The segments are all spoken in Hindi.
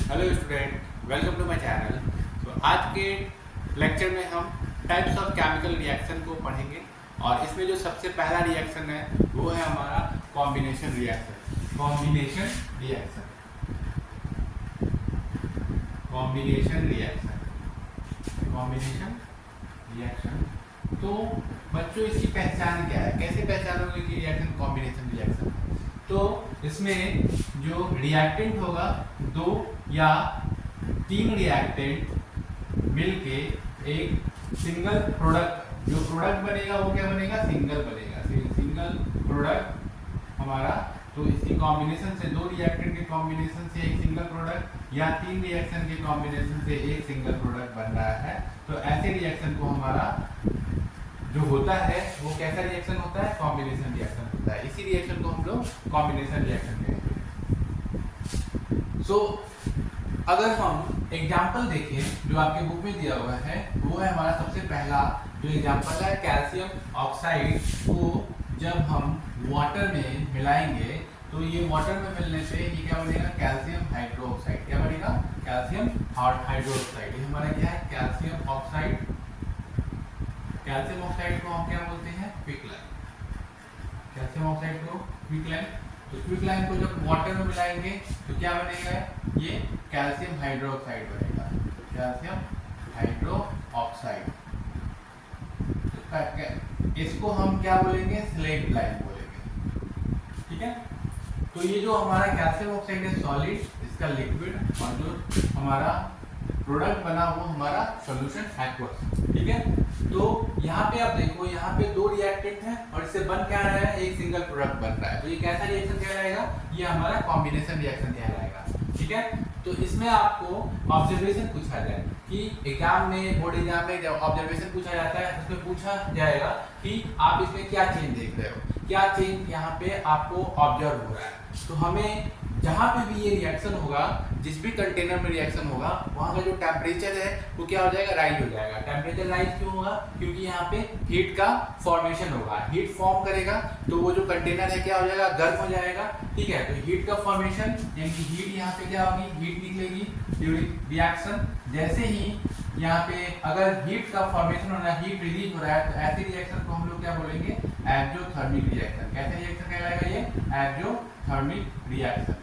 Hello student, welcome to my channel. तो आज के लेक्चर में हम टाइप्स ऑफ केमिकल रिएक्शन को पढ़ेंगे और इसमें जो सबसे पहला रिएक्शन है वो है हमारा combination reaction. Combination reaction combination reaction combination reaction. तो बच्चों इसकी पहचान क्या है, कैसे पहचानोगे कि रिएक्शन कॉम्बिनेशन रिएक्शन है? तो इसमें जो रिएक्टेंट होगा, दो या तीन रिएक्टेंट मिलके एक सिंगल प्रोडक्ट, जो प्रोडक्ट बनेगा वो क्या बनेगा, सिंगल बनेगा। सिंगल प्रोडक्ट हमारा, तो इसकी कॉम्बिनेशन से, दो रिएक्टेंट के कॉम्बिनेशन से एक सिंगल प्रोडक्ट या तीन रिएक्शन के कॉम्बिनेशन से एक सिंगल प्रोडक्ट बन रहा है। तो ऐसे रिएक्शन को हमारा जो होता है वो कैसा रिएक्शन होता है, कॉम्बिनेशन रिएक्शन होता है। इसी रिएक्शन को हम लोग कॉम्बिनेशन रिएक्शन कहते हैं। सो अगर हम एग्जांपल देखें जो आपके बुक में दिया हुआ है, वो है हमारा सबसे पहला जो एग्जांपल है, कैल्शियम ऑक्साइड को जब हम वाटर में मिलाएंगे तो ये वाटर में मिलने से ये क्या बनेगा, कैल्शियम हाइड्रोक्साइड। क्या बनेगा, कैल्शियम हाइड्रोक्साइड। ये हमारा क्या है, कैल्शियम ऑक्साइड। कैल्शियम ऑक्साइड को हम क्या बोलते हैं, क्विकलाइन। कैल्शियम ऑक्साइड को क्विकलाइन। तो क्विकलाइन को जब वाटर में मिलाएंगे तो क्या बनेगा, ये कैल्शियम हाइड्रोक्साइड बनेगा। Calcium hydroxide. इसको हम क्या बोलेंगे, स्लेट लाइन बोलेंगे। ठीक है। तो ये जो हमारा कैल्शियम ऑक्साइड है सॉलिड, इसका लिक्विड, और जो हमारा प्रोडक्ट बना वो हमारा सॉल्यूशन एक्वस। ठीक है। तो यहाँ पे आप देखो, यहाँ पे दो रिएक्टेंट है और इससे बन क्या रहा है, एक सिंगल प्रोडक्ट बन रहा है। तो ये कैसा रिएक्शन कहलाएगा, ये हमारा कॉम्बिनेशन रिएक्शन कहलाएगा। ठीक है। तो इसमें आपको ऑब्जर्वेशन पूछा जाए कि एग्जाम में, बोर्ड एग्जाम में जब ऑब्जर्वेशन पूछा जाता है उसमें पूछा जाएगा कि आप इसमें क्या चेंज देख रहे हो, क्या चेंज यहाँ पे आपको ऑब्जर्व हो रहा है। तो हमें जहाँ पे भी ये रिएक्शन होगा, जिस भी कंटेनर में रिएक्शन होगा, वहाँ का जो टेम्परेचर है वो क्या हो जाएगा, राइज हो जाएगा। टेम्परेचर राइज क्यों होगा, क्योंकि यहाँ पे हीट का फॉर्मेशन होगा, हीट फॉर्म करेगा तो वो जो कंटेनर है क्या हो जाएगा, गर्म हो जाएगा। ठीक है। तो हीट का फॉर्मेशन यानी कि हीट यहाँ पे क्या होगी, हीट निकलेगी ड्यूरिंग रिएक्शन। जैसे ही यहाँ पे अगर हीट का फॉर्मेशन हो रहा है, हीट रिलीज हो रहा है, तो ऐसे रिएक्शन को हम लोग क्या बोलेंगे, एक्सोथर्मिक रिएक्शन। कैसे रिएक्शन कहलाएगा ये, एक्सोथर्मिक रिएक्शन।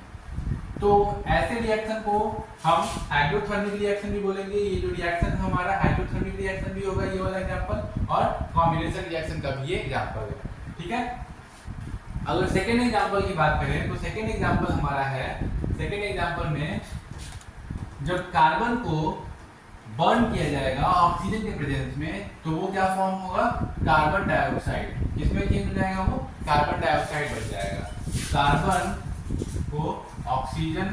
तो ऐसे रिएक्शन को हम एक्सोथर्मिक रिएक्शन भी बोलेंगे। ये जो रिएक्शन है हमारा एक्सोथर्मिक रिएक्शन भी होगा, ये वाला एग्जांपल, और कॉम्बिनेशन रिएक्शन का भी ये एग्जांपल है। ठीक है। अगर सेकेंड एग्जांपल की बात करें तो सेकेंड एग्जांपल हमारा है, सेकेंड एग्जांपल में जब कार्बन को बर्न किया जाएगा ऑक्सीजन के प्रेजेंस में, तो वो क्या फॉर्म होगा, कार्बन डाइऑक्साइड। किसमें चेंज हो जाएगा, वो कार्बन डाइऑक्साइड बन जाएगा। कार्बन को ऑक्सीजन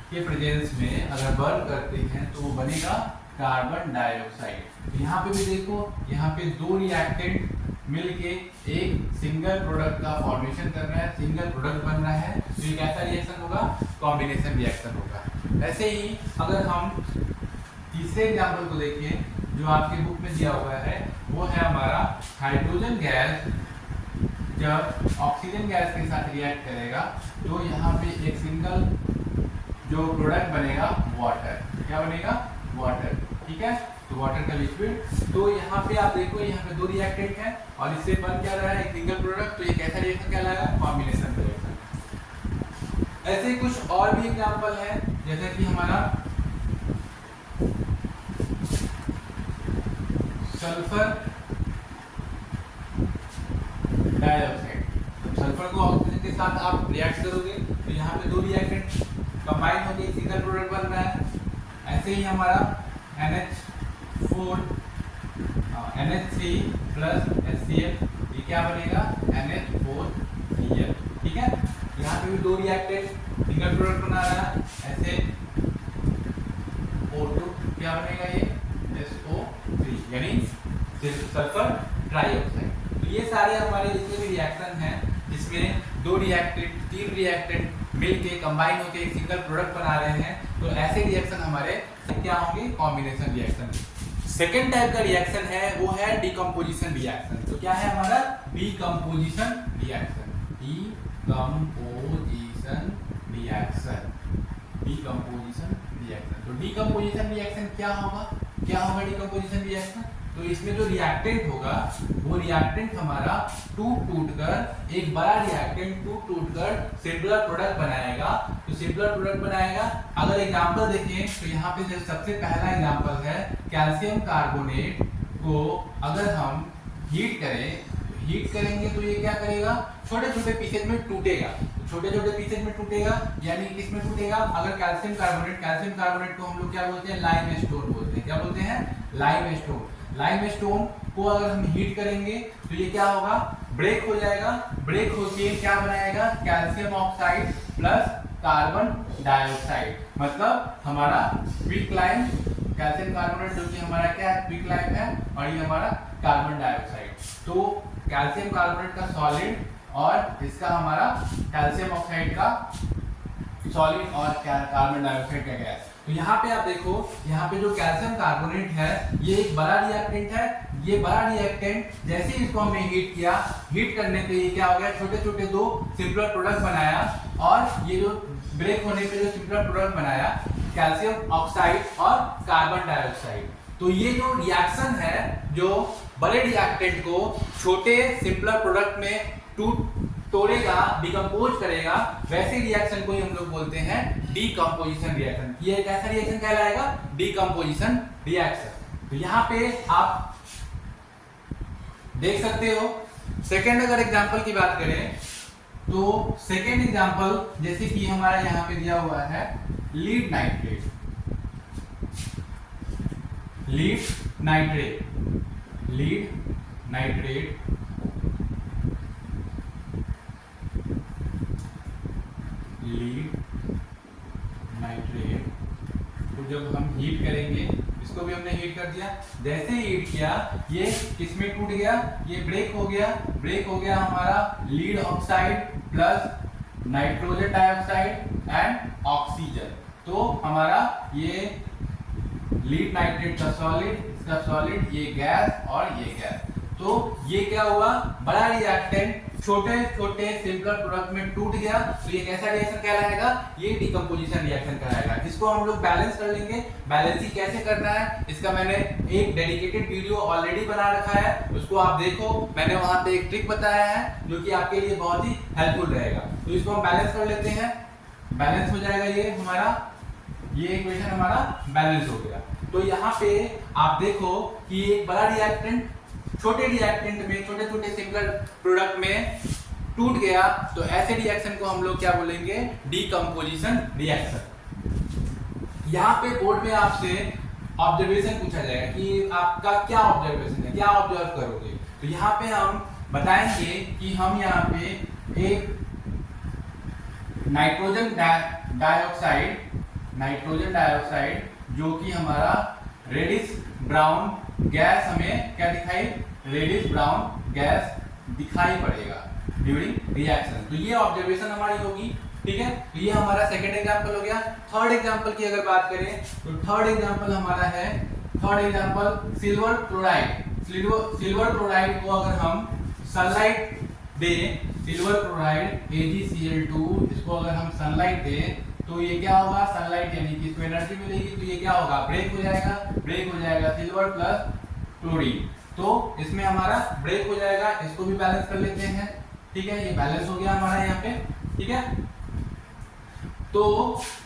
के प्रेजेंस में अगर बर्न करते हैं तो वो बनेगा कार्बन डाइऑक्साइड। तो यहाँ पे भी देखो, यहाँ पे दो रिएक्टेंट मिलके एक सिंगल प्रोडक्ट का फॉर्मेशन कर रहा है, सिंगल प्रोडक्ट बन रहा है। तो ये कैसा रिएक्शन होगा, कॉम्बिनेशन रिएक्शन होगा। ऐसे ही अगर हम तीसरे एग्जाम्पल को देखें जो आपके बुक में दिया हुआ है, वो है हमारा हाइड्रोजन गैस जब ऑक्सीजन गैस के साथ रिएक्ट करेगा तो यहाँ पे एक सिंगल जो प्रोडक्ट बनेगा, वाटर। क्या बनेगा, वाटर। ठीक है। तो वाटर का लिक्विड। तो यहाँ पे आप देखो, यहाँ पे दो रिएक्टेंट है और इससे बन क्या रहा है, एक सिंगल प्रोडक्ट। तो ये कैसा रिएक्शन कहलाएगा, कॉम्बिनेशन रिएक्शन। ऐसे ही कुछ और भी एग्जांपल है, जैसे कि हमारा सल्फर डाइऑक्साइड। सल्फर को ऑक्सीजन के साथ आप रिएक्ट करोगे तो यहाँ पे दो रिएक्टेंट कंबाइन होकर एक सिंगल प्रोडक्ट बन रहा है। ऐसे ही हमारा NH4 NH3 प्लस HCl, ये क्या बनेगा, NH4Cl। ठीक है। यहाँ पे भी दो रिएक्टेंट सिंगल प्रोडक्ट बना रहा है। ऐसे O2 क्या बनेगा, ये SO3 यानी सल्फर ट्राइऑक्साइड। तो ये सारे हमारे जितने भी रिएक्शन हैं जिसमें दो रिएक्टेंट, तीन रिएक्टेंट मिलके कंबाइन होकर एक सिंगल प्रोडक्ट बना रहे हैं, तो ऐसे रिएक्शन हमारे क्या होंगे, कॉम्बिनेशन रिएक्शन। सेकेंड टाइप का रिएक्शन है वो है डिकम्पोजिशन रिएक्शन। तो क्या है हमारा, decomposition reaction. Decomposition reaction decomposition reaction. तो डीकम्पोजिशन रिएक्शन क्या होगा डीकम्पोजिशन रिएक्शन? तो इसमें जो रिएक्टेंट होगा वो रिएक्टेंट हमारा टूट कर एक बड़ा रिएक्टेंट टूट कर सिंपलर प्रोडक्ट बनाएगा। तो सिंपलर प्रोडक्ट बनाएगा। अगर एग्जांपल देखें तो यहाँ पे जो सबसे पहला एग्जांपल है कैल्शियम कार्बोनेट को अगर हम हीट करेंगे तो ये क्या करेगा, छोटे छोटे पीसेज में टूटेगा। छोटे छोटे पीसेज में टूटेगा यानी किसमें टूटेगा, अगर कैल्शियम कार्बोनेट को हम लोग क्या बोलते हैं, लाइमस्टोन बोलते हैं। क्या बोलते हैं, लाइमस्टोन को अगर हम हीट करेंगे तो ये क्या होगा, ब्रेक हो जाएगा। ब्रेक होके क्या बनाएगा, calcium oxide plus carbon dioxide, मतलब हमारा क्विकलाइम, कैल्शियम कार्बोनेट जो कि हमारा क्या है, क्विकलाइम है, और ये हमारा कार्बन डाइऑक्साइड। तो कैल्शियम कार्बोनेट का सॉलिड और इसका हमारा कैल्शियम ऑक्साइड का सॉलिड और कार्बन डाइऑक्साइड का गैस। तो यहाँ पे आप देखो, यहाँ पे जो कैल्शियम कार्बोनेट है ये एक बड़ा रिएक्टेंट है। ये बड़ा रिएक्टेंट जैसे ही इसको हमने हीट किया, हीट करने पे ये क्या हो गया, छोटे छोटे दो सिंपलर प्रोडक्ट बनाया, और ये जो ब्रेक होने पे जो सिंपलर प्रोडक्ट बनाया कैल्शियम ऑक्साइड और कार्बन डाइऑक्साइड। तो ये जो रिएक्शन है जो बड़े रिएक्टेंट को छोटे सिंपलर प्रोडक्ट में तोड़ेगा, डिकम्पोज करेगा, वैसे रिएक्शन को ही हम लोग बोलते हैं डीकम्पोजिशन रिएक्शन। ये कैसा रिएक्शन कहलाएगा, डीकम्पोजिशन रिएक्शन। तो यहाँ पे आप देख सकते हो। सेकेंड अगर एग्जांपल की बात करें तो सेकेंड एग्जांपल जैसे कि हमारा यहाँ पे दिया हुआ है लीड नाइट्रेट। लीड नाइट्रेट को जब हम हीट करेंगे, इसको भी हमने हीट कर दिया, जैसे ही हीट किया ये किसमें टूट गया, ये ब्रेक हो गया हमारा lead oxide plus nitrogen dioxide and oxygen. तो हमारा ये लीड नाइट्रेट का सॉलिड, इसका सॉलिड, ये गैस और ये गैस। तो ये क्या हुआ, बड़ा रिएक्टेंट छोटे छोटे सिंपलर प्रोडक्ट में टूट गया। तो ये कैसा रिएक्शन कहलाएगा, ये डीकम्पोजिशन रिएक्शन कहलाएगा। इसको हम लोग बैलेंस कर लेंगे। बैलेंसिंग कैसे करना है इसका मैंने एक डेडिकेटेड वीडियो ऑलरेडी बना रखा है, उसको आप देखो। मैंने वहां पे एक ट्रिक बताया है जो कि आपके लिए बहुत ही हेल्पफुल रहेगा। तो इसको हम बैलेंस कर लेते हैं। बैलेंस हो जाएगा ये हमारा, ये इक्वेशन हमारा बैलेंस हो गया। तो यहाँ पे आप देखो कि एक बड़ा रिएक्टेंट छोटे रिएक्टेंट में, छोटे छोटे सिंपलर प्रोडक्ट में टूट गया, तो ऐसे रिएक्शन को हम लोग क्या बोलेंगे, डीकम्पोजिशन रिएक्शन। यहाँ पे बोर्ड में आपसे ऑब्जर्वेशन पूछा जाएगा कि आपका क्या ऑब्जर्वेशन है, क्या ऑब्जर्व करोगे। तो यहाँ पे हम बताएंगे कि हम यहाँ पे एक नाइट्रोजन डाइऑक्साइड जो कि हमारा रेडिश ब्राउन गैस, हमें क्या दिखाई, रेडिश ब्राउन गैस दिखाई पड़ेगा ड्यूरिंग रिएक्शन। तो ये ऑब्जर्वेशन हमारी होगी, ठीक है। तो ये हमारा सेकंड एग्जांपल हो गया। थर्ड एग्जांपल की अगर बात करें तो थर्ड एग्जांपल हमारा है, थर्ड एग्जांपल सिल्वर क्लोराइड को अगर हम सनलाइट दें, सिल्वर क्लोराइड AgCl2, इसको अगर हम सनलाइट दें तो ये क्या होगा, सनलाइट यानी कि इसको एनर्जी मिलेगी, तो ये क्या होगा, ब्रेक हो जाएगा सिल्वर प्लस क्लोरीन। तो इसमें हमारा ब्रेक हो जाएगा। इसको भी बैलेंस कर लेते हैं, ठीक है। ये बैलेंस हो गया हमारा यहाँ पे, ठीक है। तो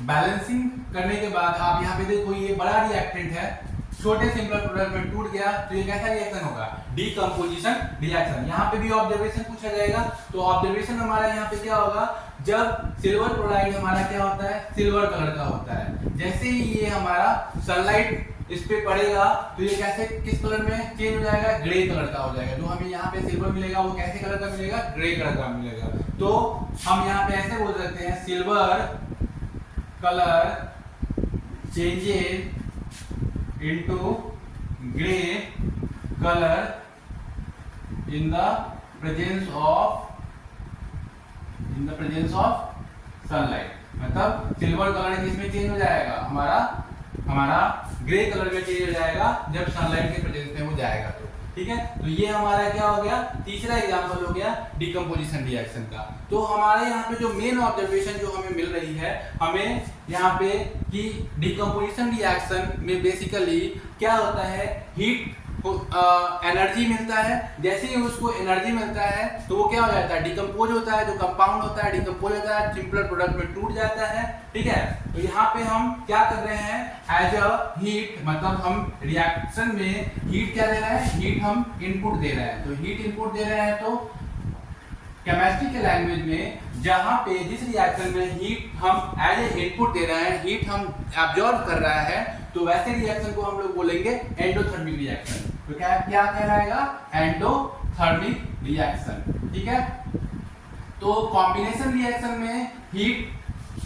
बैलेंसिंग करने के बाद आप यहाँ पे देखो, ये बड़ा रिएक्टेंट है, छोटे सिंपल प्रोडक्ट में टूट गया, तो ये कैसा रिएक्शन होगा, डीकम्पोजिशन रिएक्शन। यहाँ पे भी ऑब्जर्वेशन पूछा जाएगा। तो ऑब्जर्वेशन हमारा यहाँ पे क्या होगा, जब सिल्वर क्लोराइड हमारा क्या होता है, सिल्वर कलर का होता है, जैसे ही ये हमारा सनलाइट इस पे पड़ेगा तो ये कैसे, किस कलर में चेंज हो जाएगा, ग्रे कलर का हो जाएगा। जो हमें यहाँ पे सिल्वर मिलेगा वो कैसे कलर का मिलेगा, ग्रे कलर का मिलेगा। तो हम यहाँ पे ऐसे बोल सकते हैं, silver colour changes into gray color in the presence of sunlight। मतलब सिल्वर कलर किसमें चेंज हो जाएगा, हमारा ग्रे कलर में चेंज हो जाएगा जब सनलाइट के प्रेजेंस में हो जाएगा। ठीक है। तो ये हमारा क्या हो गया, तीसरा एग्जांपल हो गया डिकम्पोजिशन रिएक्शन का। तो हमारे यहाँ पे जो मेन ऑब्जर्वेशन जो हमें मिल रही है हमें यहाँ पे कि डिकम्पोजिशन रिएक्शन में बेसिकली क्या होता है, हीट एनर्जी मिलता है। जैसे ही उसको एनर्जी मिलता है तो वो क्या हो जाता है, डिकम्पोज होता है, जो कंपाउंड होता है डिकम्पोज होता है, सिंपलर प्रोडक्ट में टूट जाता है, ठीक है। तो यहाँ पे हम क्या कर रहे हैं, एज अ हीट, मतलब हम रिएक्शन में हीट क्या दे रहे हैं, हीट हम इनपुट दे रहे हैं। तो हीट इनपुट दे रहे हैं तो केमिस्ट्री के लैंग्वेज में जहां पे जिस रिएक्शन में हीट हम एज ए इनपुट दे रहे हैं, हीट हम एब्जॉर्ब कर रहा है, तो वैसे रिएक्शन को हम लोग बोलेंगे एंडोथर्मिक रिएक्शन। तो क्या क्या कहलाएगा, एंडोथर्मिक रिएक्शन, ठीक है। तो कॉम्बिनेशन रिएक्शन में हीट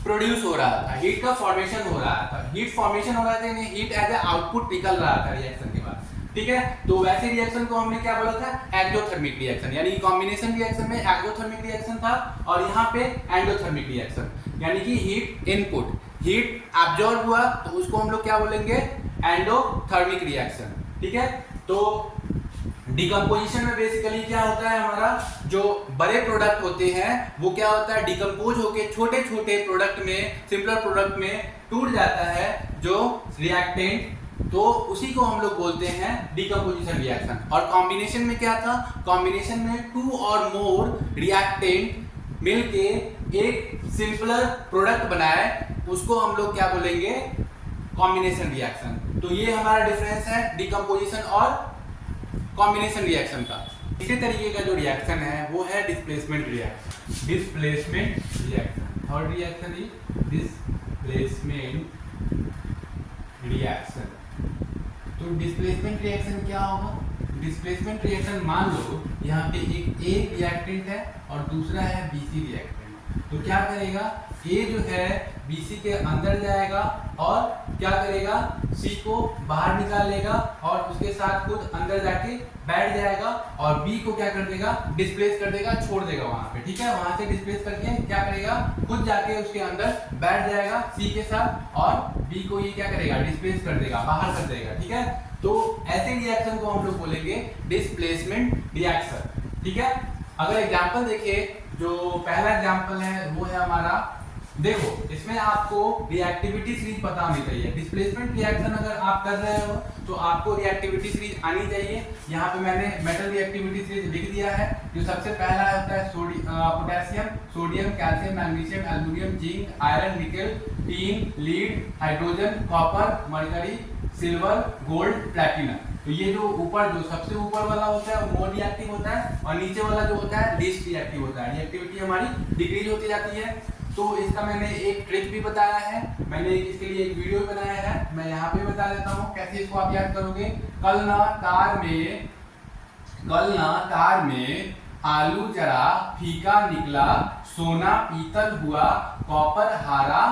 प्रोड्यूस हो रहा था, हीट का फॉर्मेशन हो रहा था, हीट फॉर्मेशन हो रहा था, यानी हीट एज ए आउटपुट निकल रहा था रिएक्शन के बाद, ठीक है। तो वैसे रिएक्शन को हमने क्या बोला था, एक्सोथर्मिक रिएक्शन, यानी कॉम्बिनेशन रिएक्शन में एक्सोथर्मिक रिएक्शन था और यहाँ पे एंडोथर्मिक रिएक्शन, यानी कि हीट इनपुट, हीट एब्जॉर्ब हुआ तो उसको हम लोग क्या बोलेंगे, एंडोथर्मिक रिएक्शन, ठीक है। तो डिकम्पोजिशन में बेसिकली क्या होता है, हमारा जो बड़े प्रोडक्ट होते हैं वो क्या होता है, डिकम्पोज होके छोटे छोटे प्रोडक्ट में, सिंपलर प्रोडक्ट में टूट जाता है जो रिएक्टेंट, तो उसी को हम लोग बोलते हैं डिकम्पोजिशन रिएक्शन। और कॉम्बिनेशन में क्या था, कॉम्बिनेशन में 2 और मोर रिएक्टेंट मिलके एक सिंपलर प्रोडक्ट बनाए, उसको हम लोग क्या बोलेंगे, कॉम्बिनेशन रिएक्शन। तो ये हमारा डिफरेंस है डिकम्पोजिशन और कॉम्बिनेशन रिएक्शन का। इसी तरीके का जो रिएक्शन है वो है displacement reaction, displacement reaction. Third reaction is displacement reaction. तो डिस्प्लेसमेंट रिएक्शन क्या होगा, डिस्प्लेसमेंट रिएक्शन मान लो यहाँ पे एक ए रिएक्टेंट है और दूसरा है बीसी रिएक्टेंट। तो क्या करेगा, ए जो है बीसी के अंदर जाएगा और क्या करेगा, सी को बाहर निकाल लेगा और उसके साथ खुद अंदर जाके बैठ जाएगा और बी को क्या कर देगा, डिस्प्लेस कर देगा, छोड़ देगा वहां पे, ठीक है। वहां से डिस्प्लेस करके क्या करेगा, खुद जाके उसके अंदर बैठ जाएगा सी के साथ और बी को ये क्या करेगा, डिस्प्लेस कर देगा, बाहर कर देगा, ठीक है। तो ऐसे रिएक्शन को हम लोग बोलेंगे डिस्प्लेसमेंट रिएक्शन, ठीक है। अगर एग्जांपल देखिए, जो पहला एग्जांपल है वो है हमारा, देखो इसमें आपको रिएक्टिविटी सीरीज पता होनी चाहिए। डिस्प्लेसमेंट रिएक्शन अगर आप कर रहे हो तो आपको रिएक्टिविटी सीरीज आनी चाहिए। यहाँ पे मैंने मेटल रिएक्टिविटी सीरीज लिख दिया है। जो सबसे पहला होता है potassium, sodium, calcium, magnesium, aluminium, zinc, iron, nickel, tin, lead, hydrogen, copper, mercury, silver, gold, platinum. तो ये जो ऊपर, जो सबसे ऊपर वाला होता है वो मोर रिएक्टिव होता है और नीचे वाला जो होता है लीस्ट रिएक्टिव होता है। रिएक्टिविटी हमारी डिक्रीज होती जाती है। तो इसका मैंने एक ट्रिक भी बताया है, मैंने इसके लिए एक वीडियो बनाया है, मैं यहाँ पे बता देता हूँ कैसे इसको आप याद करोगे। कल ना तार में आलू जरा फीका निकला, सोना पीतल हुआ, कॉपर हारा,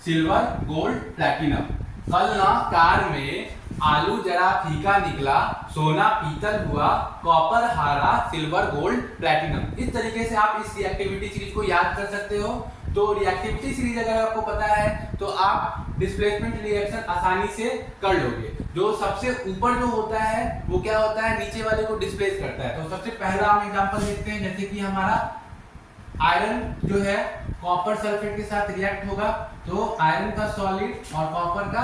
सिल्वर गोल्ड प्लैटिनम। कल ना कार में आलू जरा फीका निकला, सोना पीतल हुआ, कॉपर हारा, सिल्वर गोल्ड प्लैटिनम। इस तरीके से आप इस रिएक्टिविटी सीरीज को याद कर सकते हो। तो रिएक्टिविटी सीरीज अगर आपको पता है तो आप डिस्प्लेसमेंट रिएक्शन आसानी से कर लोगे। जो सबसे ऊपर जो होता है वो क्या होता है, नीचे वाले को डिस्प्लेस करता है। तो सबसे पहला हम एग्जांपल देखते हैं, जैसे कि हमारा आयरन जो है कॉपर सल्फेट के साथ रिएक्ट होगा, तो आयरन का सॉलिड और कॉपर का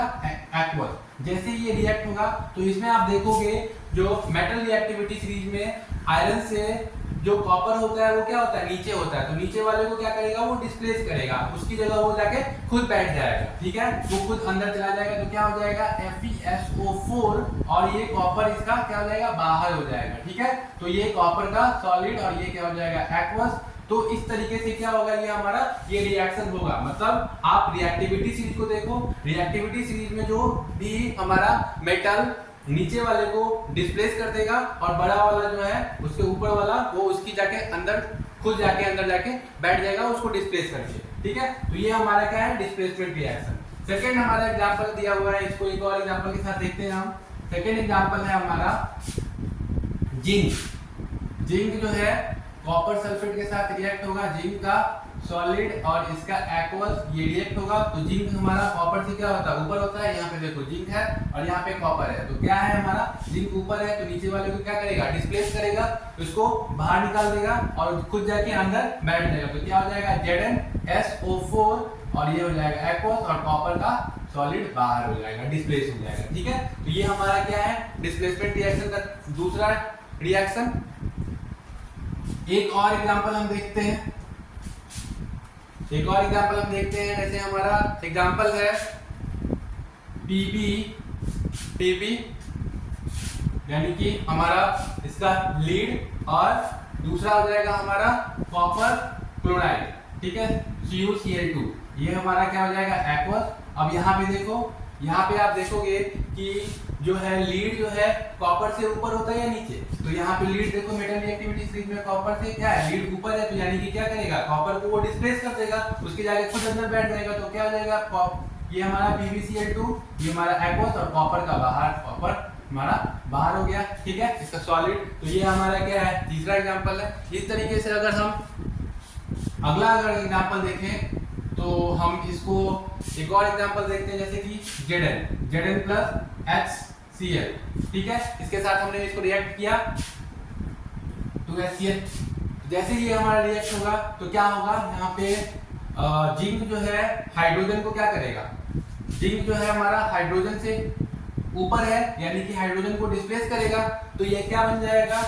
एक्वस, जैसे ये रिएक्ट होगा तो इसमें आप देखोगे जो मेटल रिएक्टिविटी सीरीज में आयरन से जो कॉपर होता है वो क्या होता है, नीचे होता है। तो नीचे वाले को क्या करेगा, वो डिस्प्लेस करेगा, उसकी जगह वो जाके खुद बैठ जाएगा, ठीक है। वो खुद अंदर चला जाएगा तो क्या हो जाएगा, FeSO4 और ये कॉपर इसका क्या हो जाएगा, बाहर हो जाएगा, ठीक है। तो ये कॉपर का सॉलिड और ये क्या हो जाएगा, एक्वस। तो इस तरीके से क्या होगा, ये हमारा ये रिएक्शन होगा। मतलब आप रिएक्टिविटी सीरीज को देखो, रिएक्टिविटी सीरीज में जो भी हमारा मेटल नीचे वाले को डिस्प्लेस कर देगा और बड़ा वाला जो है उसके ऊपर वाला वो उसकी जाके अंदर खुद जाके अंदर जाके बैठ जाएगा उसको डिस्प्लेस करके, ठीक है। तो ये हमारा क्या है, डिस्प्लेसमेंट रिएक्शन। सेकंड हमारा एग्जांपल दिया हुआ है, इसको एक और एग्जांपल के साथ देखते हैं हम। सेकंड एग्जांपल है हमारा जिंक। जिंक जो है कॉपर सल्फेट के साथ रिएक्ट होगा जिंक का, सॉलिड और इसका एक्वस ये रिएक्ट होगा तो जिंक हमारा कॉपर से क्या होता है ऊपर होता है, यहाँ पे देखो जिंक है और यहाँ पे कॉपर है, तो क्या है हमारा जिंक ऊपर है तो नीचे वाले को क्या करेगा डिस्प्लेस करेगा, उसको बाहर निकाल देगा और खुद जाके अंदर बैठ जाएगा, तो क्या हो जाएगा ZnSO4 और ये हो जाएगा एक्वस और कॉपर का सॉलिड बाहर हो जाएगा, डिस्प्लेस हो जाएगा। ठीक है, तो ये हमारा क्या है डिस्प्लेसमेंट रिएक्शन का दूसरा रिएक्शन। एक और एग्जांपल हम देखते हैं, जैसे हमारा एग्जांपल है PB यानी कि हमारा इसका लीड और दूसरा हो जाएगा हमारा कॉपर क्लोराइड। ठीक है, CuCl2 ये हमारा क्या हो जाएगा एक्वस। अब यहाँ पे देखो, यहाँ पे आप देखोगे कि जो है लीड जो है कॉपर से ऊपर होता है या नीचे, तो यहाँ पे लीड देखो मेटल रिएक्टिविटी सीरीज में कॉपर से क्या है लीड ऊपर है, तो यानी कि क्या करेगा कॉपर को वो डिस्प्लेस कर देगा, उसके जाके खुद अंदर बैठ जाएगा, तो क्या हो जाएगा ये हमारा PbCl2 ये हमारा एक्वस और कॉपर का बाहर, कॉपर हमारा बाहर हो गया। ठीक है, इसका सॉलिड, तो ये हमारा क्या है तीसरा एग्जांपल है। इस तरीके से अगर हम अगला एग्जांपल देखें तो हम इसको एक और एग्जांपल देखते हैं, जैसे कि Zn प्लस HCl। ठीक है, इसके साथ हमने इसको रिएक्ट किया तो HCl, जैसे ये हमारा रिएक्ट होगा तो क्या होगा यहाँ पे जिंक जो है हाइड्रोजन को क्या करेगा, जिंक जो है हमारा हाइड्रोजन से ऊपर है यानी कि हाइड्रोजन को डिस्प्लेस करेगा, तो ये क्या बन जाएगा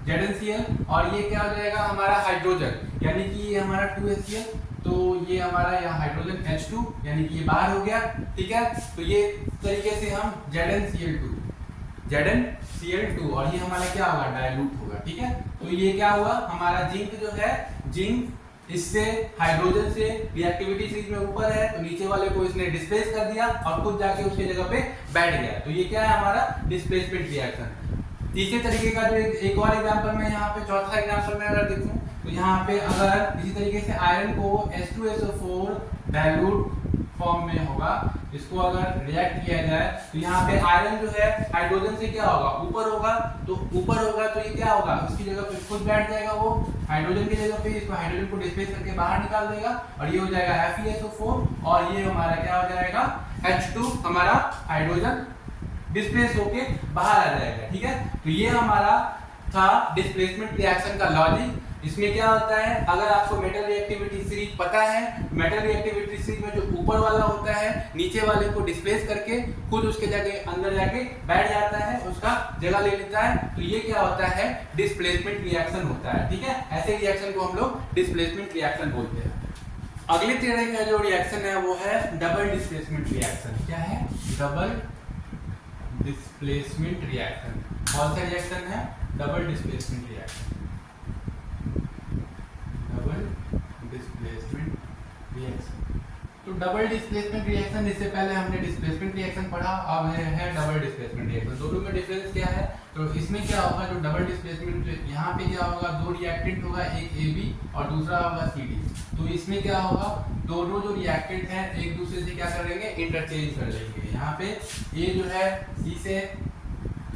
ZnCl और ये क्या हो जाएगा हमारा हाइड्रोजन यानी कि ये हमारा 2HCl, तो ये हमारा यहाँ हाइड्रोजन H2 यानी कि ये बाहर हो गया। ठीक है, तो ये तरीके से हम ZnCl2 और ये हमारा क्या होगा डाइल्यूट होगा। ठीक है, तो ये क्या हुआ हमारा जिंक जो है, जिंक इससे हाइड्रोजन से रिएक्टिविटी सीरीज में ऊपर है तो नीचे वाले को इसने डिस्प्लेस कर दिया और खुद जाके उसकी जगह पे बैठ गया, तो ये क्या है हमारा डिस्प्लेसमेंट रिएक्शन। तीसरे तरीके का जो एक और एग्जांपल में यहाँ पे चौथा एग्जांपल में अगर देखूं तो यहाँ पे अगर इसी तरीके से आयरन को H2SO4 डाइल्यूट फॉर्म में होगा, इसको अगर रिएक्ट किया जाए तो यहाँ पे आयरन जो है हाइड्रोजन से क्या होगा ऊपर होगा, तो ऊपर होगा तो ये क्या होगा उसकी जगह पे खुद बैठ जाएगा, वो हाइड्रोजन की जगह पे इसको हाइड्रोजन को डिस्प्लेस करके बाहर निकाल देगा और ये हो जाएगा FeSO4 और ये हमारा क्या हो जाएगा H2 हमारा हाइड्रोजन डिस्प्लेस होके बाहर आ जाएगा। ठीक है, तो ये हमारा था डिस्प्लेसमेंट रिएक्शन का लॉजिक। इसमें क्या होता है अगर आपको मेटल रिएक्टिविटी सीरीज पता है, मेटल रिएक्टिविटी सीरीज में जो ऊपर वाला होता है नीचे वाले को डिस्प्लेस करके खुद उसके जगह अंदर जाके बैठ जाता है, उसका जगह ले लेता है, तो ये क्या होता है डिस्प्लेसमेंट रिएक्शन होता है। ठीक है, ऐसे रिएक्शन को हम लोग डिस्प्लेसमेंट रिएक्शन बोलते हैं। अगले तरह का जो रिएक्शन है वो है डबल डिस्प्लेसमेंट रिएक्शन। क्या है डबल डिस्प्लेसमेंट रिएक्शन? कौन सा रिएक्शन है double displacement reaction? Double displacement reaction, तो डबल डिस्प्लेसमेंट रिएक्शन इससे पहले हमने डिस्प्लेसमेंट रिएक्शन पढ़ा, अब है डबल डिस्प्लेसमेंट रिएक्शन। दोनों में डिफरेंस क्या है, तो इसमें क्या होगा जो डबल डिस्प्लेसमेंट यहाँ पे क्या होगा दो रिएक्टेंट होगा, एक AB और दूसरा होगा CD, तो इसमें क्या होगा दोनों जो रिएक्टेंट हैं एक दूसरे से क्या करेंगे इंटरचेंज कर लेंगे। यहाँ पे A जो है C से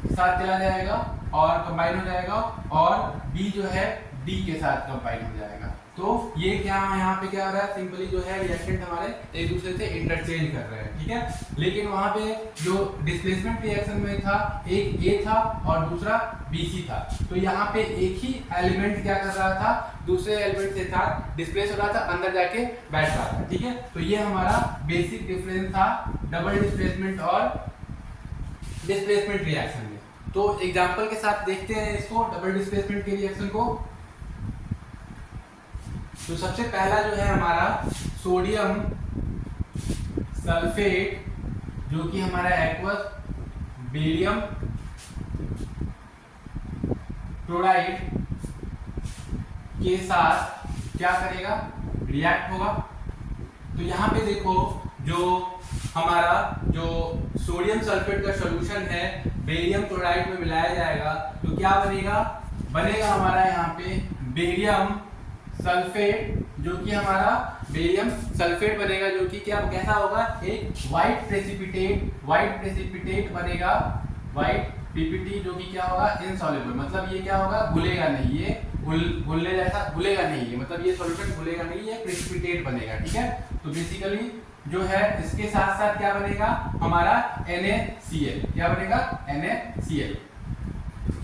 साथ चला जाएगा और कंबाइन हो जाएगा और B जो है D के साथ कंबाइन हो जाएगा, तो ये क्या यहाँ पे क्या हो रहा है सिंपली जो है रिएक्टेंट हमारे एक दूसरे से इंटरचेंज कर रहे हैं। ठीक है, लेकिन वहाँ पे जो डिस्प्लेसमेंट रिएक्शन में था एक A था और दूसरा BC था, तो यहाँ पे एक ही एलिमेंट क्या कर रहा था दूसरे एलिमेंट से था डिस्प्लेस हो रहा था, अंदर जाके बैठ रहा था। ठीक है, तो ये हमारा बेसिक डिफरेंस था डबल डिस्प्लेसमेंट और डिस्प्लेसमेंट रिएक्शन में। तो एग्जाम्पल के साथ देखते हैं इसको डबल डिस्प्लेसमेंट के रिएक्शन को। तो सबसे पहला जो है हमारा सोडियम सल्फेट जो कि हमारा एक्वस बेरियम क्लोराइड के साथ क्या करेगा रिएक्ट होगा। तो यहाँ पे देखो जो हमारा जो सोडियम सल्फेट का सॉल्यूशन है बेरियम क्लोराइड में मिलाया जाएगा, तो क्या बनेगा हमारा यहाँ पे बेरियम सल्फेट, जो कि हमारा बेरियम सल्फेट बनेगा, जो कि क्या कैसा होगा एक व्हाइट प्रेसिपिटेट बनेगा, व्हाइट पीपीटी जो कि क्या होगा इनसॉल्युबल, मतलब ये क्या होगा घुलेगा नहीं, ये घुलने जैसा घुलेगा नहीं, ये मतलब ये सॉल्यूशन घुलेगा नहीं, ये प्रेसिपिटेट बनेगा। ठीक है, तो बेसिकली जो है इसके साथ साथ क्या बनेगा हमारा NaCl, क्या बनेगा NaCl,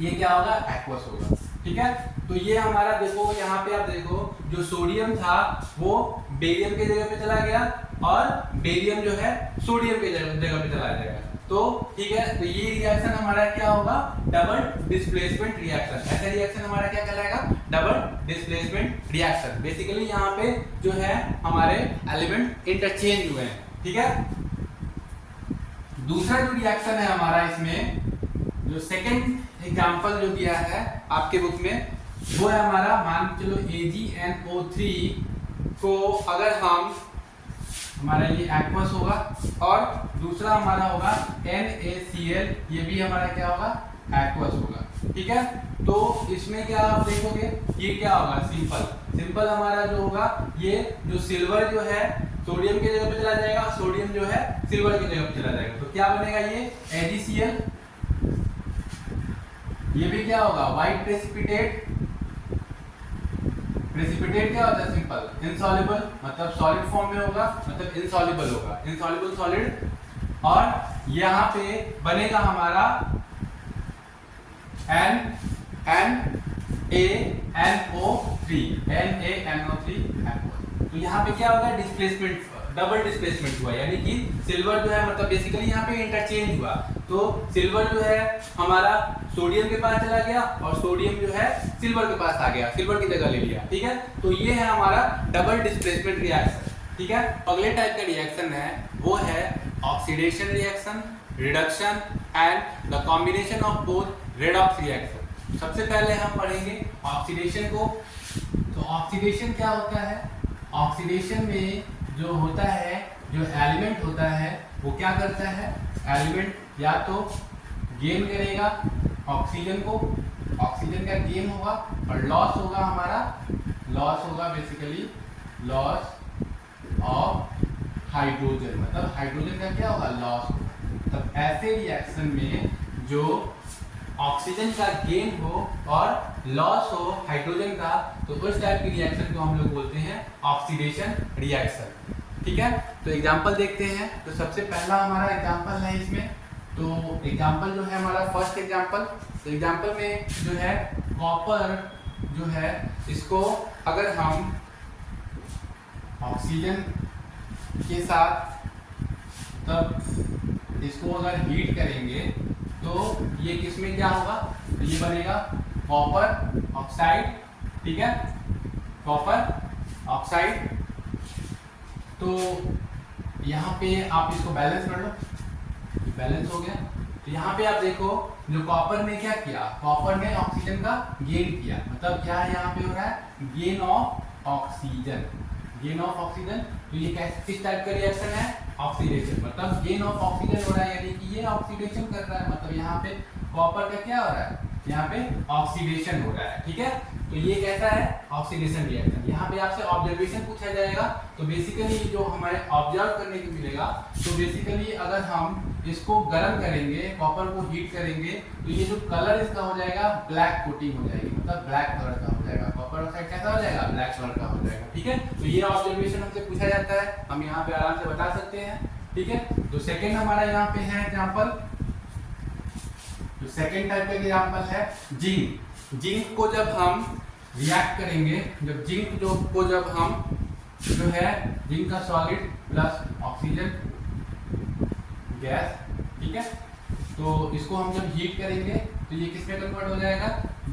ये क्या होगा एक्वस होगा। ठीक है, तो ये हमारा देखो यहाँ पे आप देखो जो सोडियम था वो बेरियम के जगह पे चला गया और बेरियम जो है सोडियम के जगह पे चला जाएगा। तो ठीक है, तो ये रिएक्शन हमारा क्या होगा डबल डिस्प्लेसमेंट रिएक्शन। ऐसा रिएक्शन हमारा क्या कहलाएगा डबल डिस्प्लेसमेंट रिएक्शन। बेसिकली यहाँ पे जो है हमारे एलिमेंट इंटरचेंज हुए हैं। ठीक है, दूसरा जो रिएक्शन है हमारा इसमें जो सेकंड एग्जांपल जो दिया है आपके बुक में वो है हमारा मान के चलो AgNO3 को अगर हम हमारा ये एक्वस होगा और दूसरा हमारा होगा NaCl, ये भी हमारा क्या होगा एक्वस होगा। ठीक है, तो इसमें क्या आप देखोगे ये क्या होगा सिंपल हमारा जो होगा ये जो सिल्वर जो है सोडियम की जगह पे चला जाएगा, सोडियम जो है सिल्वर की जगह पे चला जाएगा, तो क्या बनेगा ये AgCl। ये भी क्या होगा व्हाइट प्रेसिपिटेट क्या होता है सिंपल इनसॉल्युबल, मतलब सॉलिड फॉर्म में होगा, मतलब इनसॉल्युबल होगा, इनसॉल्युबल सॉलिड। और यहाँ पे बनेगा हमारा NaNO3 तो यहाँ पे क्या होगा डिस्प्लेसमेंट, डबल डिस्प्लेसमेंट हुआ, यानी कि सिल्वर जो है मतलब बेसिकली यहाँ पे इंटरचेंज हुआ। तो सिल्वर जो है हमारा सोडियम के पास चला गया और सोडियम जो है सिल्वर के पास आ गया, सिल्वर की जगह ले लिया। ठीक है, तो ये है हमारा डबल डिस्प्लेसमेंट रिएक्शन। ठीक है, अगले टाइप का रिएक्शन है वो है oxidation reaction, reduction and the combination of both redox reaction. सबसे पहले हम पढ़ेंगे ऑक्सीडेशन को। तो ऑक्सीडेशन क्या होता है, ऑक्सीडेशन में जो होता है जो एलिमेंट होता है वो क्या करता है, एलिमेंट या तो गेन करेगा ऑक्सीजन को, ऑक्सीजन का गेन होगा और लॉस होगा हमारा, लॉस होगा बेसिकली लॉस ऑफ हाइड्रोजन, मतलब हाइड्रोजन का क्या होगा लॉस होगा। तब ऐसे रिएक्शन में जो ऑक्सीजन का गेन हो और लॉस हो हाइड्रोजन का, तो उस टाइप की रिएक्शन को हम लोग बोलते हैं ऑक्सीडेशन रिएक्शन। ठीक है, तो एग्जांपल देखते हैं। तो सबसे पहला हमारा एग्जांपल है इसमें, तो एग्जांपल जो है हमारा फर्स्ट एग्जांपल, तो एग्जांपल में जो है कॉपर जो है इसको अगर हम ऑक्सीजन के साथ तब इसको अगर हीट करेंगे तो ये किसमें क्या होगा, तो ये बनेगा कॉपर ऑक्साइड। ठीक है, कॉपर ऑक्साइड। तो यहाँ पे आप इसको बैलेंस कर लो, बैलेंस हो गया। तो यहाँ पे आप देखो जो कॉपर ने क्या किया, कॉपर ने ऑक्सीजन का गेन किया, मतलब क्या है यहाँ पे हो रहा है gain of oxygen, gain of oxygen. तो ये किस टाइप का रिएक्शन है ऑक्सीडेशन, मतलब गेन ऑफ ऑक्सीजन हो रहा है, यानी कि ये ऑक्सीडेशन कर रहा है, मतलब यहाँ पे कॉपर का क्या हो रहा है यहाँ पे ऑक्सीडेशन हो रहा है। ठीक है, तो ये कैसा है ऑक्सीडेशन रिएक्शन। यहाँ पे आपसे ऑब्जर्वेशन पूछा जाएगा, तो बेसिकली जो हमारे ऑब्जर्व करने को मिलेगा, तो बेसिकली अगर हम इसको गर्म करेंगे, कॉपर को हीट करेंगे, तो ये जो कलर इसका हो जाएगा ब्लैक कोटिंग हो जाएगी, मतलब ब्लैक कलर का हो जाएगा, कॉपर ऑक्साइड कैसा हो जाएगा ब्लैक कलर का हो जाएगा। ठीक है, तो ये ऑब्जर्वेशन हमसे पूछा जाता है, हम यहाँ पे आराम से बता सकते हैं। ठीक है, तो सेकेंड हमारा यहाँ पे है एग्जाम्पल, तो सेकेंड टाइप का एग्जाम्पल है जिंक। जिंक को जब हम रिएक्ट करेंगे, जब जिंक को जब हम जो है जिंक का सॉलिड प्लस ऑक्सीजन गैस, ठीक है, तो इसको हम जब हीट करेंगे तो ये किस में कन्वर्ट हो जाएगा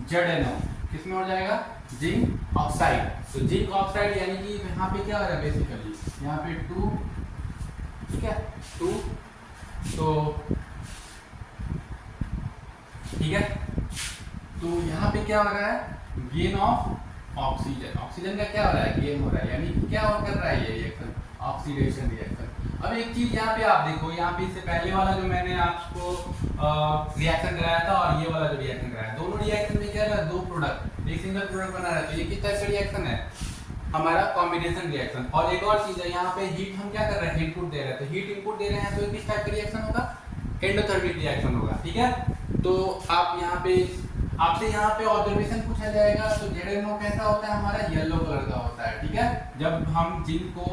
ZnO, किस में हो जाएगा जिंक ऑक्साइड। तो जिंक ऑक्साइड यानी कि यहाँ पे क्या हो रहा है बेसिकली यहाँ पे 2, ठीक है 2, तो ठीक है, तो यहाँ पे क्या हो रहा है गेन ऑफ ऑक्सीजन, ऑक्सीजन का क्या हो रहा है गेन हो रहा है, यानी क्या कर रहा है ये रिएक्शन ऑक्सीडेशन रिएक्शन। अब एक चीज यहाँ पे आप देखो, यहाँ पे इससे पहले वाला जो मैंने आपको रिएक्शन कराया था और ये वाला जो रिएक्शन कराया, दोनों रिएक्शन में क्या रहा दो प्रोडक्ट एक सिंगल प्रोडक्ट बना रहा है, तो ये किस टाइप का रिएक्शन है हमारा कॉम्बिनेशन रिएक्शन। और एक और चीज है यहाँ पे हीट हम क्या कर रहे हैं इनपुट दे रहे हैं, तो हीट इनपुट दे रहे हैं तो किस टाइप का रिएक्शन होगा एंडोथर्मिक रिएक्शन होगा। ठीक है, तो आप यहाँ पे आपसे यहाँ पे ऑब्जर्वेशन पूछा जाएगा तो ZnO कैसा होता है हमारा येलो कलर का होता है, ठीक है। जब हम जिंक को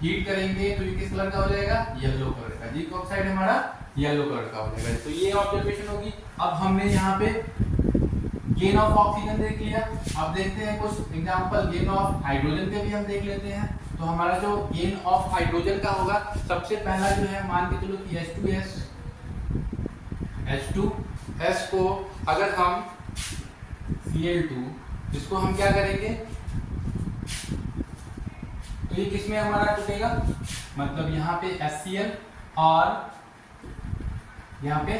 हीट करेंगे तो ये किस कलर का हो जाएगा, येलो कलर का। जिंक ऑक्साइड हमारा येलो कलर का हो जाएगा। तो ये ऑब्जर्वेशन होगी। अब हमने यहाँ पे गेन ऑफ ऑक्सीजन देख लिया। अब देखते हैं कुछ एग्जांपल गेन ऑफ हाइड्रोजन के भी हम देख लेते हैं। तो हमारा जो गेन ऑफ हाइड्रोजन का होगा, सबसे पहला जो है मान के चलो कि H2S को अगर हम Cl2 इसको हम क्या करेंगे तो ये किसमें हमारा टूटेगा, मतलब यहाँ पे HCl और यहाँ पे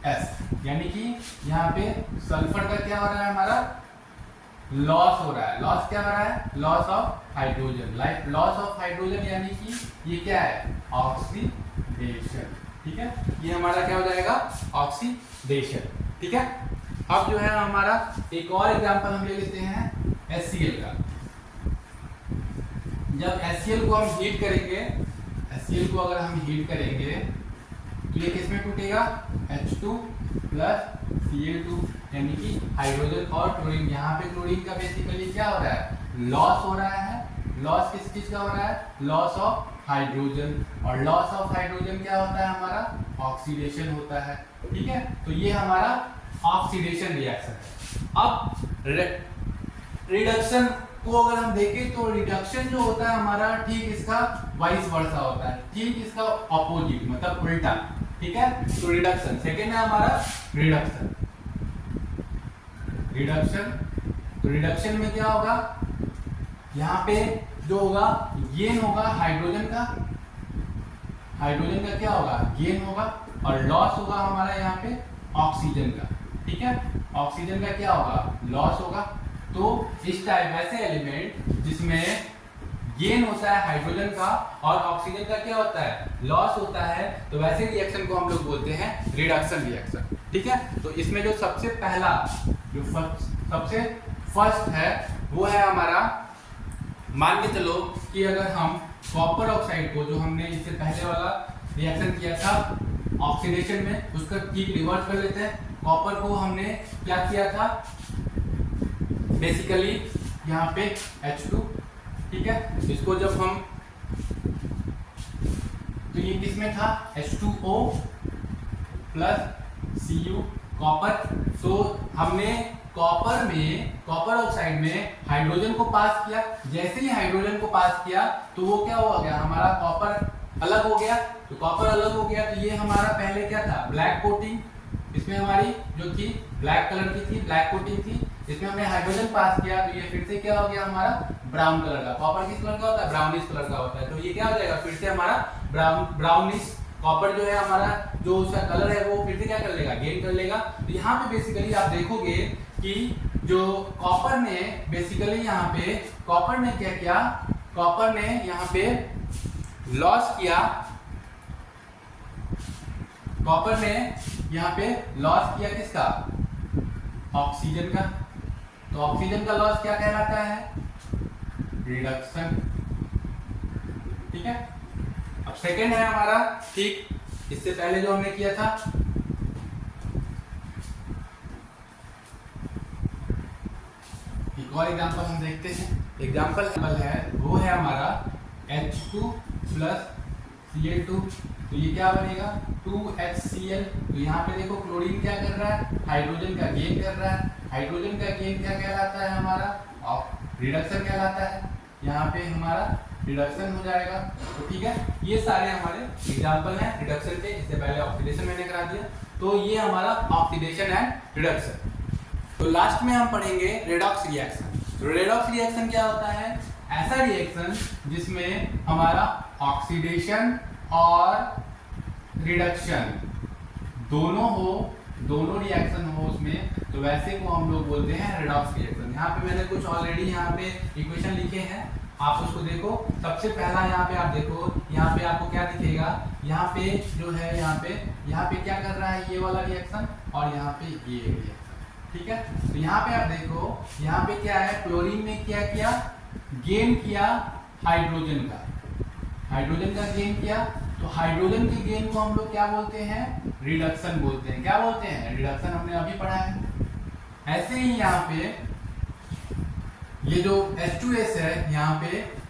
S, यानी कि यहाँ पे सल्फर का क्या हो रहा है हमारा लॉस हो रहा है। लॉस क्या हो रहा है, loss of hydrogen. Loss of hydrogen यानी कि ये क्या है, ऑक्सीडेशन, ठीक है। ये हमारा क्या हो जाएगा, ऑक्सीडेशन, ठीक है। अब जो है हमारा एक और एग्जांपल हम ले लेते हैं HCl का। जब HCl को हम हीट करेंगे, HCl को अगर हम हीट करेंगे तो ये किसमें टूटेगा, H2 प्लस Cl2, यानी कि हाइड्रोजन और क्लोरीन। यहाँ पे क्लोरीन का बेसिकली क्या हो रहा है, लॉस हो रहा है। लॉस किस चीज का हो रहा है, लॉस ऑफ हाइड्रोजन। और लॉस ऑफ हाइड्रोजन क्या होता है हमारा, ऑक्सीडेशन होता है, ठीक है। तो ये हमारा ऑक्सीडेशन रिएक्शन है। अब रिडक्शन को अगर हम देखें तो रिडक्शन जो होता है हमारा ठीक इसका वाइस वर्सा होता है, ठीक इसका ऑपोजिट मतलब उल्टा, ठीक है। तो रिडक्शन सेकेंड है हमारा रिडक्शन। तो रिडक्शन में क्या होगा, यहाँ पे जो होगा गेन होगा हाइड्रोजन का क्या होगा, गेन होगा। और लॉस होगा हमारा यहाँ पे ऑक्सीजन का, ठीक है। ऑक्सीजन का क्या होगा, लॉस होगा। तो इस टाइप ऐसे एलिमेंट जिसमें गेन होता है हाइड्रोजन का और ऑक्सीजन का क्या होता है, लॉस होता है, तो वैसे रिएक्शन को हम लोग बोलते हैं रिडक्शन रिएक्शन, ठीक है। तो इसमें जो सबसे पहला जो सबसे फर्स्ट है वो है हमारा, मान के चलो कि अगर हम कॉपर ऑक्साइड को, जो हमने इससे पहले वाला रिएक्शन किया था ऑक्सीडेशन में, उसका ठीक रिवर्स कर लेते हैं। कॉपर को हमने क्या किया था, बेसिकली यहाँ पे H2, ठीक है। इसको जब हम, तो ये किसमें था, H2O प्लस Cu कॉपर। तो हमने कॉपर ऑक्साइड में हाइड्रोजन को पास किया। जैसे ही हाइड्रोजन को पास किया तो वो क्या हो गया, हमारा कॉपर अलग हो गया। तो कॉपर अलग हो गया तो ये हमारा पहले क्या था, ब्लैक कोटिंग, इसमें हमारी जो थी ब्लैक कलर की थी, ब्लैक कोटिंग थी। इसमें हमने हाइड्रोजन पास किया तो ये फिर से क्या हो गया हमारा ब्राउन कलर का। कॉपर किस कलर का होता है, ब्राउनिश कलर का होता है। तो ये क्या हो जाएगा, फिर से हमारा ब्राउनिश कॉपर जो है हमारा, जो उसका कलर है वो फिर से क्या कर लेगा, गेन कर लेगा। तो यहाँ पे बेसिकली आप देखोगे कि जो कॉपर ने बेसिकली यहाँ पे कॉपर ने क्या किया, कॉपर ने यहाँ पे लॉस किया, कॉपर ने यहाँ पे लॉस किया किसका, ऑक्सीजन का। तो ऑक्सीजन का लॉस क्या कहलाता है, रिडक्शन, ठीक है। अब सेकेंड है हमारा, ठीक इससे पहले जो हमने किया था, एक और एग्जांपल हम देखते हैं। एग्जांपल है वो है हमारा H2 प्लस Cl2। तो ये क्या बनेगा, 2HCl। तो यहाँ पे देखो क्लोरीन क्या कर रहा है, हाइड्रोजन का गेन कर रहा है। हाइड्रोजन का गेन क्या कहलाता है हमारा, रिडक्शन कहलाता है। यहाँ पे हमारा रिडक्शन हो जाएगा। तो ठीक है, ये सारे हमारे एग्जांपल हैं रिडक्शन के। इससे पहले ऑक्सीडेशन मैंने करा दिया। तो ये हमारा ऑक्सीडेशन एंड रिडक्शन। तो लास्ट में हम पढ़ेंगे रेडॉक्स रिएक्शन। तो रेडॉक्स रिएक्शन क्या होता है, ऐसा रिएक्शन जिसमें हमारा ऑक्सीडेशन और रिडक्शन दोनों हो, दोनों रिएक्शन हो उसमें, तो वैसे को हम लोग बोलते हैं रेडॉक्स रिएक्शन। यहाँ पे मैंने कुछ ऑलरेडी यहाँ पे इक्वेशन लिखे हैं, आप उसको देखो। सबसे पहला यहाँ पे आप देखो, यहाँ पे आपको क्या दिखेगा, यहाँ पे जो है यहाँ पे क्या कर रहा है, ये वाला रिएक्शन और यहाँ पे ये रिएक्शन, ठीक है। तो यहाँ पे आप देखो, यहाँ पे क्या है, क्लोरीन ने क्या किया, गेन किया हाइड्रोजन का, हाइड्रोजन का गेन किया तो हाइड्रोजन के गेन को हम लोग क्या बोलते हैं, रिडक्शन बोलते हैं। क्या बोलते हैं, रिडक्शन, हमने अभी पढ़ा है। ऐसे ही यहाँ पे ये जो H2S है यहाँ पे,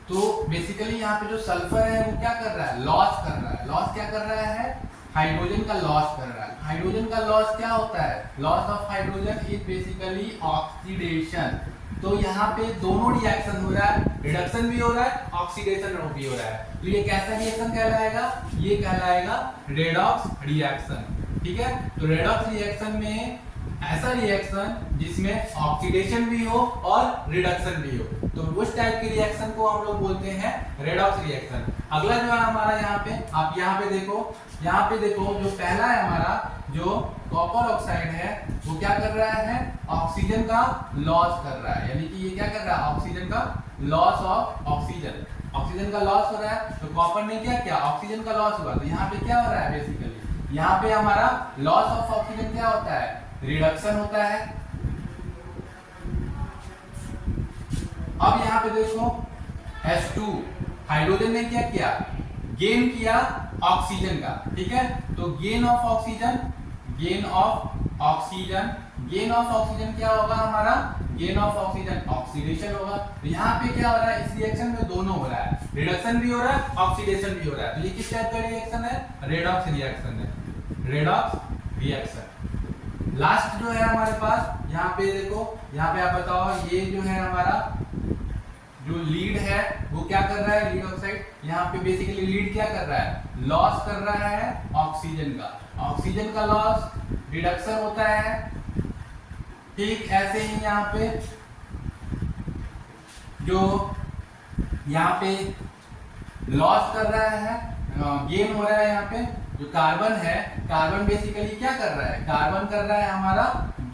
तो बेसिकली यहाँ पे जो सल्फर है वो क्या कर रहा है, लॉस कर रहा है। लॉस क्या कर रहा है, हाइड्रोजन का लॉस कर रहा है। हाइड्रोजन का लॉस क्या होता है, loss of hydrogen is basically oxidation. तो यहाँ पे दोनों रिएक्शन हो रहा है, रिडक्शन भी हो रहा है, ऑक्सीडेशन भी हो रहा है। तो ये कैसा रिएक्शन कहलाएगा, ये कहलाएगा रेडॉक्स रिएक्शन। ठीक है, तो रेडॉक्स रिएक्शन में ऐसा रिएक्शन जिसमें ऑक्सीडेशन भी हो और रिडक्शन भी हो, तो उस टाइप के रिएक्शन को हम लोग बोलते हैं रेडॉक्स रिएक्शन। अगला जो है हमारा यहाँ पे, आप यहाँ पे देखो जो पहला है हमारा, जो कॉपर ऑक्साइड है, वो क्या कर रहा है, ऑक्सीजन का लॉस कर रहा है। यानी कि ये क्या कर रहा है, ऑक्सीजन का लॉस ऑफ ऑक्सीजन। ऑक्सीजन का लॉस हो रहा है, तो कॉपर ने क्या किया, ऑक्सीजन का लॉस हुआ। तो यहाँ पे क्या हो रहा है, बेसिकली यहाँ पे हमारा लॉस ऑफ ऑक्सीजन क्या होता है, रिडक्शन होता है। अब यहाँ पे देखो H2, हाइड्रोजन ने क्या किया, गेन किया ऑक्सीजन का। ठीक है, तो गेन ऑफ ऑक्सीजन क्या होगा हमारा, गेन ऑफ ऑक्सीजन ऑक्सीडेशन होगा। तो यहाँ पे क्या हो रहा है, इस रिएक्शन में दोनों हो रहा है, रिडक्शन भी हो रहा है, ऑक्सीडेशन भी हो रहा है। तो ये किस टाइप का रिएक्शन है, रेडॉक्स रिएक्शन है, रेडॉक्स रिएक्शन। लास्ट जो है हमारे पास, यहाँ पे देखो, यहाँ पे आप बताओ, ये जो है हमारा जो लीड है वो क्या कर रहा है, लीड ऑक्साइड, यहाँ पे बेसिकली लीड क्या कर रहा है, लॉस कर रहा है ऑक्सीजन का। ऑक्सीजन का लॉस रिडक्शन होता है। ठीक ऐसे ही यहाँ पे जो यहाँ पे लॉस कर रहा है, गेन हो रहा है, यहाँ पे जो कार्बन है, कार्बन बेसिकली क्या कर रहा है, कार्बन कर रहा है हमारा,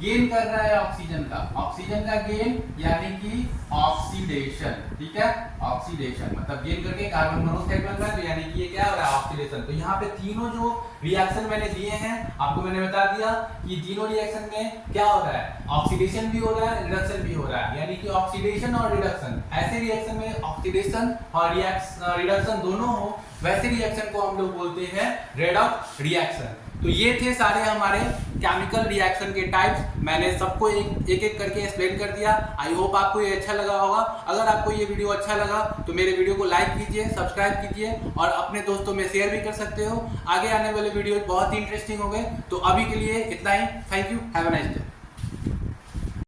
गेन कर रहा है ऑक्सीजन का। ऑक्सीजन का गेन यानी कि ऑक्सीडेशन। ठीक है, ऑक्सीडेशन मतलब गेन करके कार्बन मोनोऑक्साइड बन रहा है, तो यानी कि ये क्या हो रहा है, ऑक्सीडेशन। तो यहाँ पे तीनों जो रिएक्शन मैंने दिए हैं आपको, मैंने बता दिया कि तीनों रिएक्शन में क्या हो रहा है, ऑक्सीडेशन भी हो रहा है, रिडक्शन भी हो रहा है। यानी कि ऑक्सीडेशन और रिडक्शन, ऐसे रिएक्शन में ऑक्सीडेशन और रिडक्शन दोनों हो, वैसे रिएक्शन को हम लोग बोलते हैं रेडॉक्स रिएक्शन। तो ये थे सारे हमारे केमिकल रिएक्शन के टाइप्स। मैंने सबको एक एक करके एक्सप्लेन कर दिया। आई होप आपको ये अच्छा लगा होगा। अगर आपको ये वीडियो अच्छा लगा तो मेरे वीडियो को लाइक कीजिए, सब्सक्राइब कीजिए और अपने दोस्तों में शेयर भी कर सकते हो। आगे आने वाले वीडियो बहुत ही इंटरेस्टिंग होंगे। तो अभी के लिए इतना ही। Thank you, have a nice day.